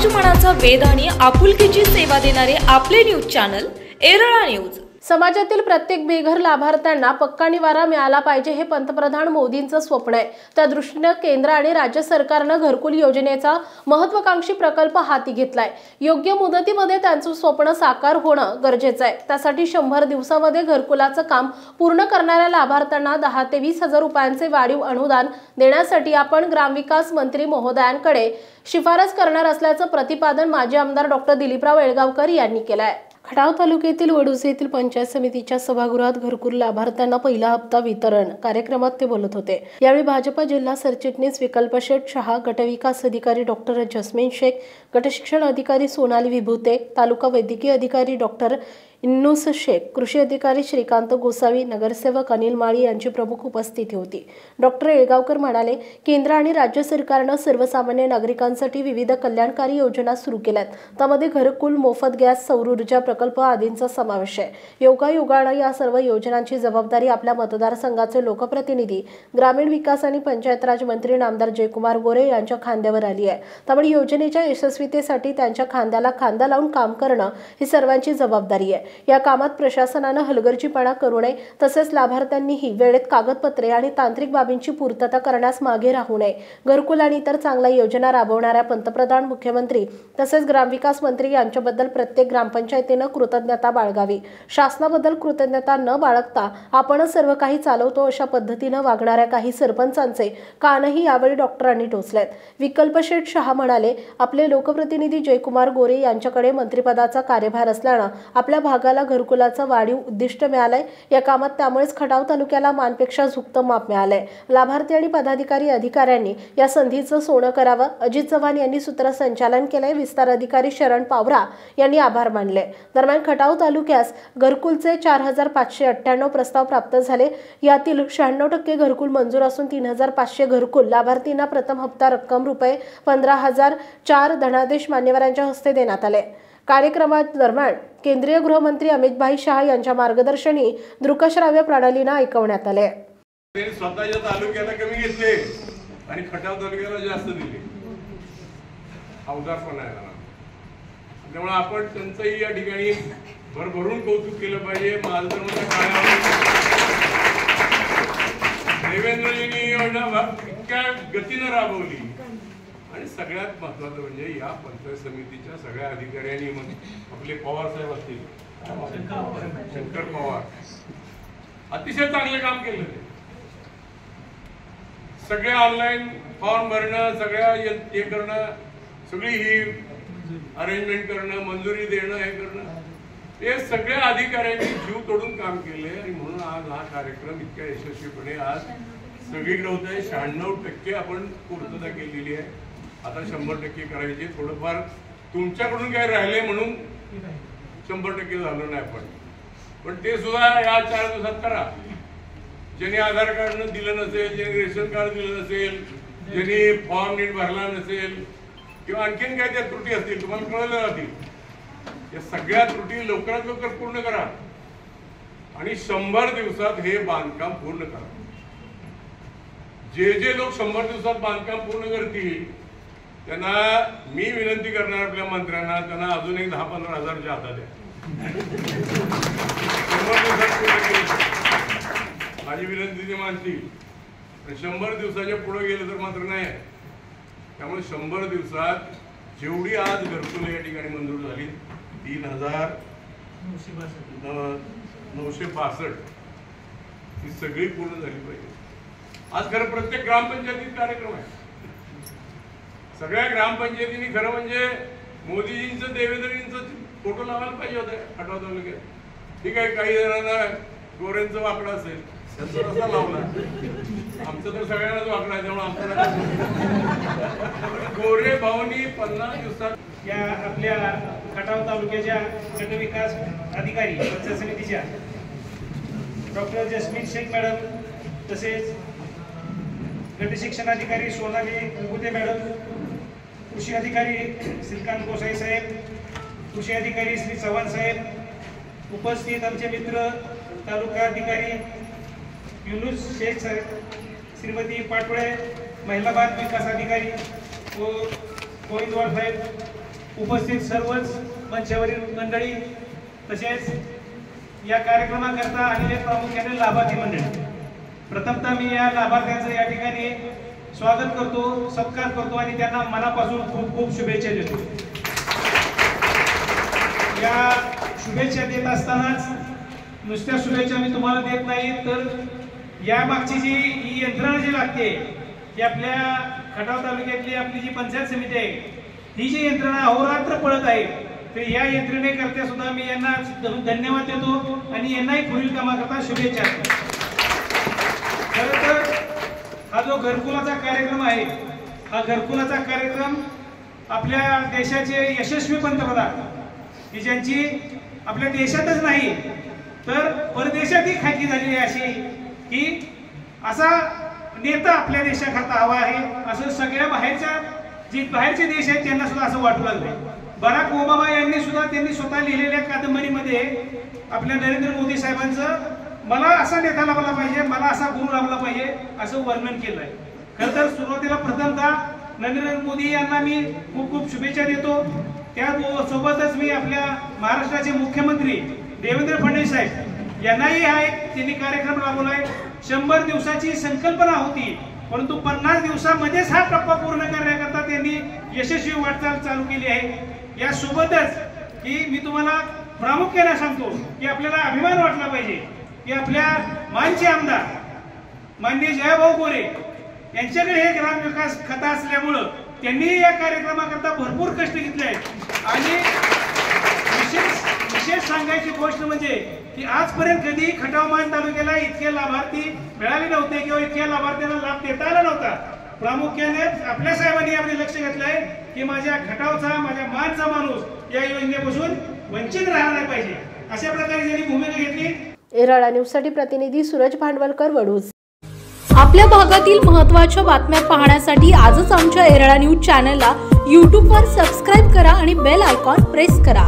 मराठमोळ्याचा वेध आणि आपुलकीची सेवा देणारे आपले न्यूज चॅनल एरळा न्यूज। समाजातील प्रत्येक बेघर लाभार्थ्यांना पक्का निवारा मिळाला पाहिजे हे पंतप्रधान मोदींचं स्वप्न आहे। त्या दृष्टीने केंद्र आणि राज्य सरकारने घरकुल योजनेचा महत्त्वाकांक्षी प्रकल्प हाती घेतलाय। योग्य मुदतीमध्ये त्यांचं स्वप्न साकार होणं गरजेचं आहे। त्यासाठी 100 दिवसांमध्ये घरकुलाचं काम पूर्ण करणाऱ्या लाभार्थ्यांना 10 ते 20 हजार रुपयांचे वाढीव अनुदान देण्यासाठी आपण ग्रामविकास मंत्री महोदयांकडे शिफारस करणार असल्याचं प्रतिपादन माजी आमदार डॉ. दिलीपराव येळगावकर यांनी केलं आहे। खटाव तालुक्यातील वडुसे येथील पंचायत समितीच्या सभागृहात घरकुल लाभार्थ्यांना पहिला हप्ता वितरण कार्यक्रमात ते बोलत होते। यावेळी भाजपा जिल्हा सरचिटणीस विकल्पशेठ शहा, गटविकास अधिकारी डॉ. जस्मीन शेख, गटशिक्षण अधिकारी सोनाली विभूते, तालुका वैद्यकीय अधिकारी डॉ. इन्नूस शेख, कृषी अधिकारी श्रीकांत गोसावी, नगरसेवक अनिल माळी यांची प्रमुख उपस्थिती होती। डॉ. येळगावकर म्हणाले, केंद्र आणि राज्य सरकारने सर्वसामान्य नागरिकांसाठी विविध कल्याणकारी योजना सुरू केल्यात। त्यामध्ये घरकुल, मोफत गॅस, सौर ऊर्जा प्रकल्प आदींचा समावेश आहे। योगायोगाने या सर्व योजनांची जबाबदारी आपल्या मतदारसंघाचे लोकप्रतिनिधी, ग्रामीण विकास आणि पंचायत राज मंत्री नामदार जयकुमार गोरे यांच्या खांद्यावर आली आहे। त्यामुळे योजनेच्या यशस्वीतेसाठी त्यांच्या खांद्याला खांदा लावून काम करणं ही सर्वांची जबाबदारी आहे। या कामात प्रशासनाने हलगर्जीपणा करू नये, तसेच लाभार्थ्यांनीही वेळेत कागदपत्रे आणि तांत्रिक बाबींची पूर्तता करण्यास मागे राहू नये। घरकुल आणि इतर चांगल्या योजना राबवणाऱ्या पंतप्रधान, मुख्यमंत्री तसेच ग्रामविकास मंत्री यांच्याबद्दल प्रत्येक ग्रामपंचायतीने कृतज्ञता बाळगावी। शासनाबद्दल कृतज्ञता न बाळगता आपणच सर्व काही चालवतो अशा पद्धतीने वागणाऱ्या काही सरपंचांचे कानही यावेळी डॉक्टरांनी टोचलेत। विकल्पशेठ शहा म्हणाले, आपले लोकप्रतिनिधी जयकुमार गोरे यांच्याकडे मंत्रिपदाचा कार्यभार असल्याने आपल्या भागाला घरकुलाचं वाढीव उद्दिष्ट मिळालंय। या कामात त्यामुळेच खटाव तालुक्याला मानपेक्षा झुकतं माप मिळालंय। लाभार्थी आणि पदाधिकारी अधिकाऱ्यांनी या संधीचं सोनं करावं। अजित चव्हाण यांनी सूत्रसंचालन केलंय। विस्तार अधिकारी शरण पावरा यांनी आभार मानले। दरम्यान खटाव तालुक्यास घरकुलचे 4598 प्रस्ताव प्राप्त झाले। यातील 96% घरकुल मंजूर असून 3500 घरकुल लाभार्थींना प्रथम हप्ता रक्कम रुपये 15,004 धनादेश मान्यवरांच्या हस्ते देण्यात आले। कार्यक्रमात दरम्यान केंद्रीय गृहमंत्री अमित शाह यांच्या मार्गदर्शनी दृकश्राव्य प्रणालीने ऐकवण्यात आले। स्वतःच्या तालुक्याला कमी घेतले आणि खटाव तालुक्याला जास्त दिले, अवधारपणा आहे। त्यामुळे आपण त्यांचंही या ठिकाणी भरभरून कौतुक केलं पाहिजे। देवेंद्रजींनी योजना इतक्या गतीनं राबवली आणि सगळ्यात महत्वाचं म्हणजे या पंचायत समितीच्या सगळ्या अधिकाऱ्यांनी, आपले पवार साहेब असतील, शंकर पवार, अतिशय चांगले काम केलं। सगळे ऑनलाईन फॉर्म भरणं, सगळ्या हे करणं, सगळी ही अरेंजमेंट करणं, मंजुरी देणं, हे करणं, हे सगळ्या अधिकाऱ्यांनी जीव तोडून काम केले आणि म्हणून आज हा कार्यक्रम इतक्या यशस्वीपणे आज सगळीकडे होत आहे। 96% आपण पूर्तता केलेली आहे। आता 100% करायची। थोडंफार तुमच्याकडून काय राहिले म्हणून 100% झालं नाही आपण, पण ते सुद्धा या 4 दिवसात करा। ज्यांनी आधार कार्ड दिलं नसेल, ज्यांनी रेशन कार्ड दिलं नसेल, ज्यांनी फॉर्म नीट भरला नसेल किंवा आणखीन काय त्या त्रुटी असतील तुम्हाला कळलं जातील, या सगळ्या त्रुटी लवकरात लवकर पूर्ण करा आणि 100 दिवसात हे बांधकाम पूर्ण करा। जे लोक 100 दिवसात बांधकाम पूर्ण करतील त्यांना मी विनंती करणार, आपल्या मंत्र्यांना, त्यांना अजून एक 10-15 हजारच्या हातात द्या। 100 दिवसात पूर्ण केलं माझी विनंती ते मानतील, 100 दिवसाच्या पुढे गेले तर मात्र नाही। त्यामुळे 100 दिवसात जेवढी आज घरकुल या ठिकाणी मंजूर झाली 3,962 ही सगळी पूर्ण झाली पाहिजे। आज खरं प्रत्येक ग्रामपंचायतीत कार्यक्रम आहे। सगळ्या ग्रामपंचायतींनी खरं म्हणजे मोदीजींचं, देवेंद्रजींचं फोटो लावायला पाहिजे होते खटाव तालुक्यात। ठीक आहे, काही जणांना गोऱ्यांचं वाकडं असेल त्यांचा रस्ता लावला, आमचं तर सगळ्यांनाच वाकडं आहे, त्यामुळे आमचं गोरे भाऊनी 50 दिवसात या आपल्या खटाव तालुक्याच्या गटविकास अधिकारी पंचायत समितीच्या डॉ. जस्मीन शेख मॅडम, तसेच गटशिक्षण अधिकारी सोनाली विभूते मॅडम, कृषी अधिकारी श्रीकांत गोसावी साहेब, कृषी अधिकारी श्री चव्हाण साहेब, उपस्थित आमचे मित्र तालुका अधिकारी युनुस शेख साहेब, श्रीमती पाटोळे, महिला बाल विकास अधिकारी व गोविंदवार साहेब, उपस्थित सर्वच मंचावरील मंडळी, तसेच या कार्यक्रमाकरता आलेले प्रामुख्याने लाभार्थी मंडळी, प्रथमतः मी या लाभार्थ्यांचं या ठिकाणी स्वागत करतो, सत्कार करतो आणि त्यांना मनापासून खूप खूप शुभेच्छा देतो। या शुभेच्छा देत असतानाच नुसत्या शुभेच्छा मी तुम्हाला देत नाही, तर या मागची जी ही यंत्रणा जी लागते, की आपल्या खटाव तालुक्यातली आपली जी पंचायत समिती आहे, ही जी यंत्रणा अहोरात्र पळत आहे, तर या यंत्रणेकरता सुद्धा मी यांना धन्यवाद देतो आणि यांनाही पुढील कामाकरता शुभेच्छा देतो। खरं तर हा जो घरकुलाचा कार्यक्रम आहे, हा घरकुलाचा कार्यक्रम आपल्या देशाचे यशस्वी पंतप्रधान, की ज्यांची आपल्या देशातच नाही तर परदेशातही ख्याती झालेली अशी, की असा नेता आपल्या देशाकरता हवा आहे, असं सगळ्या बाहेरचे देश आहेत त्यांना सुद्धा असं वाटू लागलंय। बराक ओबामा यांनी सुद्धा त्यांनी स्वतः लिहिलेल्या कादंबरीमध्ये आपल्या नरेंद्र मोदी साहेबांचं मला असा नेता लाभला पाहिजे, मला असा गुरु लाभला पाहिजे असं वर्णन केलंय। खरं तर सुरुवातीला प्रथमतः नरेंद्र मोदी यांना मी खूप खूप शुभेच्छा देतो। त्यासोबतच मी आपल्या महाराष्ट्राचे मुख्यमंत्री देवेंद्र फडणवीस साहेब यांनाही हा एक त्यांनी कार्यक्रम राबवलाय। 100 दिवसाची संकल्पना होती, परंतु 50 दिवसामध्येच हा टप्पा पूर्ण करण्याकरता त्यांनी यशस्वी वाटचाल चालू केली आहे। यासोबतच की मी तुम्हाला प्रामुख्याने सांगतो की आपल्याला अभिमान वाटला पाहिजे की आपल्या मानचे आमदार माननीय जयभाऊ गोरे यांच्याकडे हे ग्रामविकास खाता असल्यामुळं त्यांनी या कार्यक्रमाकरता भरपूर कष्ट घेतले आहेत। आणि विशेष सांगायची गोष्ट म्हणजे की आजपर्यंत कधी खटाव मान तालुक्याला इतके लाभार्थी मिळाले नव्हते किंवा इतक्या लाभार्थ्यांना लाभ देता आला नव्हता। प्रामुख्याने आपल्या साहेबांनी यामध्ये लक्ष घेतलंय की माझ्या खटावचा, माझ्या मानचा माणूस या योजनेपासून वंचित राहणार नाही पाहिजे, अशा प्रकारे त्यांनी भूमिका घेतली। एरळा न्यूजसाठी प्रतिनिधी सूरज भांडवलकर, वडूज। आपल्या भागातील महत्त्वाच्या बातम्या पाहण्यासाठी आजच आमच्या एरळा न्यूज चॅनलला YouTube वर सबस्क्राईब करा आणि बेल आयकॉन प्रेस करा।